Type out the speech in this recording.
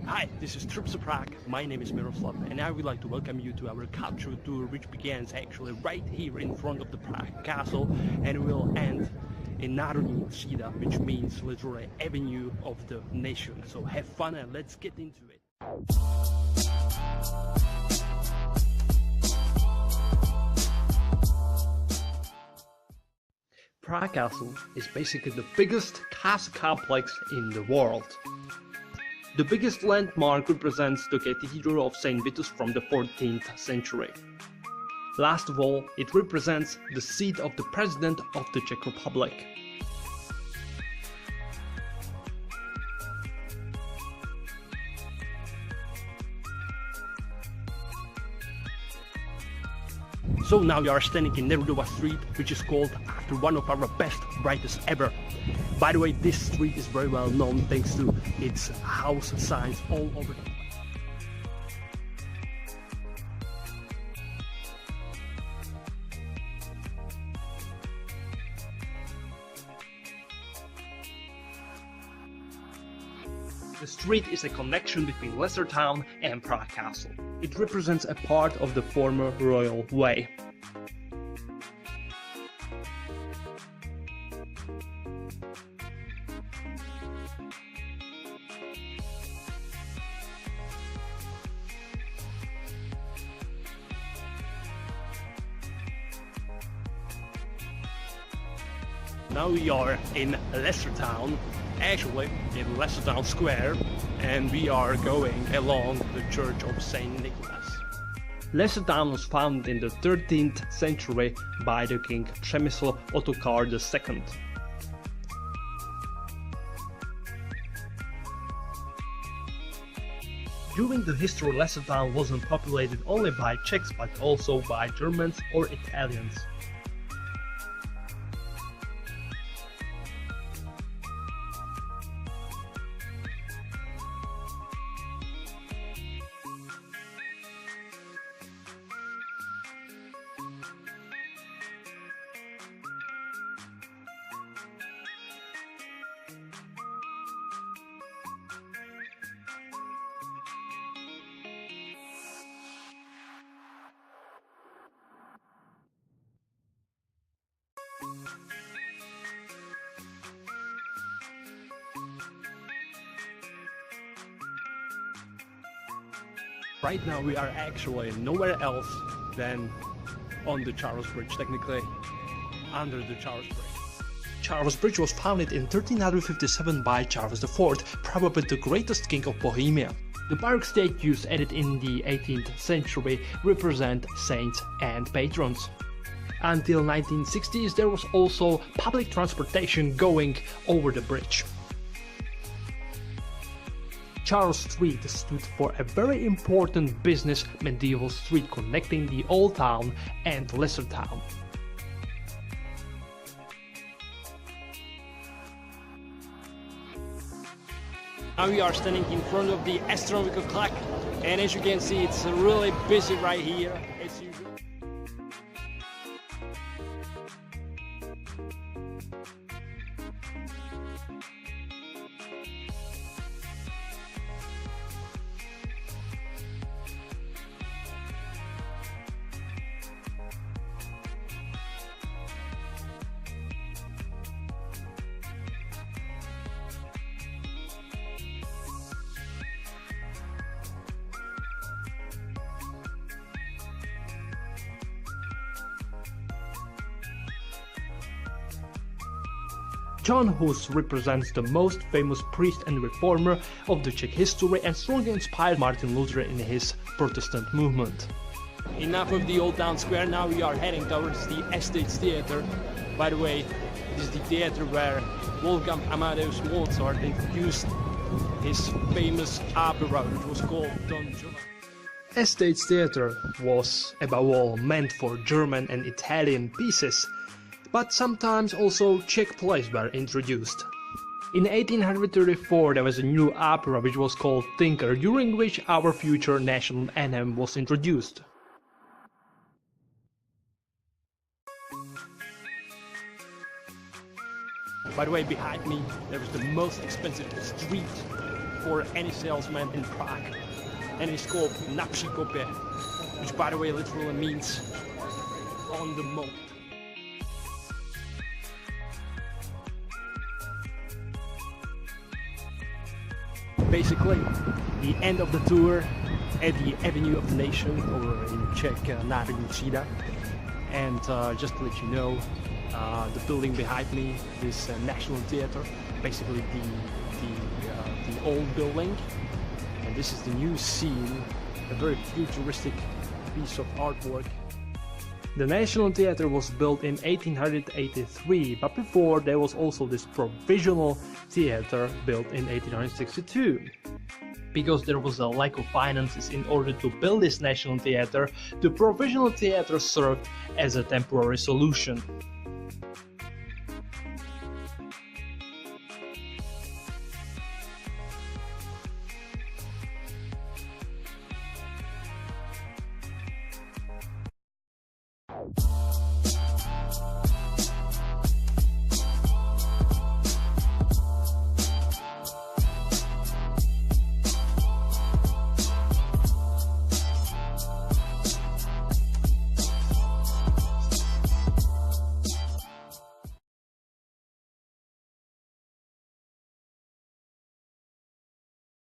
Hi, this is Trips to Prague. My name is Miroslav and I would like to welcome you to our cultural tour, which begins actually right here in front of the Prague castle and will end in Národní třída, which means literally avenue of the nation. So have fun and let's get into it. Prague Castle is basically the biggest castle complex in the world. The biggest landmark represents the Cathedral of St. Vitus from the 14th century. Last of all, it represents the seat of the President of the Czech Republic. So now we are standing in Nerudova Street, which is called after one of our best writers ever. By the way, this street is very well known thanks to its house signs all over the place. The street is a connection between Lesser Town and Prague Castle. It represents a part of the former royal way. Now we are in Lesser Town, actually in Lesser Town Square, and we are going along the Church of Saint Nicholas. Lesser Town was founded in the 13th century by the King Přemysl Ottokar II. During the history, Lesser Town wasn't populated only by Czechs but also by Germans or Italians. Right now we are actually nowhere else than on the Charles Bridge, technically under the Charles Bridge. Charles Bridge was founded in 1357 by Charles IV, probably the greatest king of Bohemia. The baroque statues added in the 18th century represent saints and patrons. Until 1960s there was also public transportation going over the bridge. Charles Street stood for a very important business medieval street connecting the Old Town and Lesser Town. Now we are standing in front of the astronomical clock, and as you can see it's really busy right here as usual. John Hus represents the most famous priest and reformer of the Czech history and strongly inspired Martin Luther in his Protestant movement. Enough of the Old Town Square, now we are heading towards the Estates Theatre. By the way, this is the theatre where Wolfgang Amadeus Mozart introduced his famous opera, which was called Don Giovanni. Estates Theatre was above all meant for German and Italian pieces, but sometimes also Czech plays were introduced. In 1834 there was a new opera which was called Tinker, during which our future national anthem was introduced. By the way, behind me there is the most expensive street for any salesman in Prague. And it's called Na Příkopě, which by the way literally means on the moat. Basically, the end of the tour at the Avenue of the Nation, or in Czech, Národní třída. And just to let you know, the building behind me is National Theatre, basically the old building. And this is the new scene, a very futuristic piece of artwork. The National Theatre was built in 1883, but before there was also this provisional theatre built in 1862. Because there was a lack of finances in order to build this National Theatre, the provisional theatre served as a temporary solution.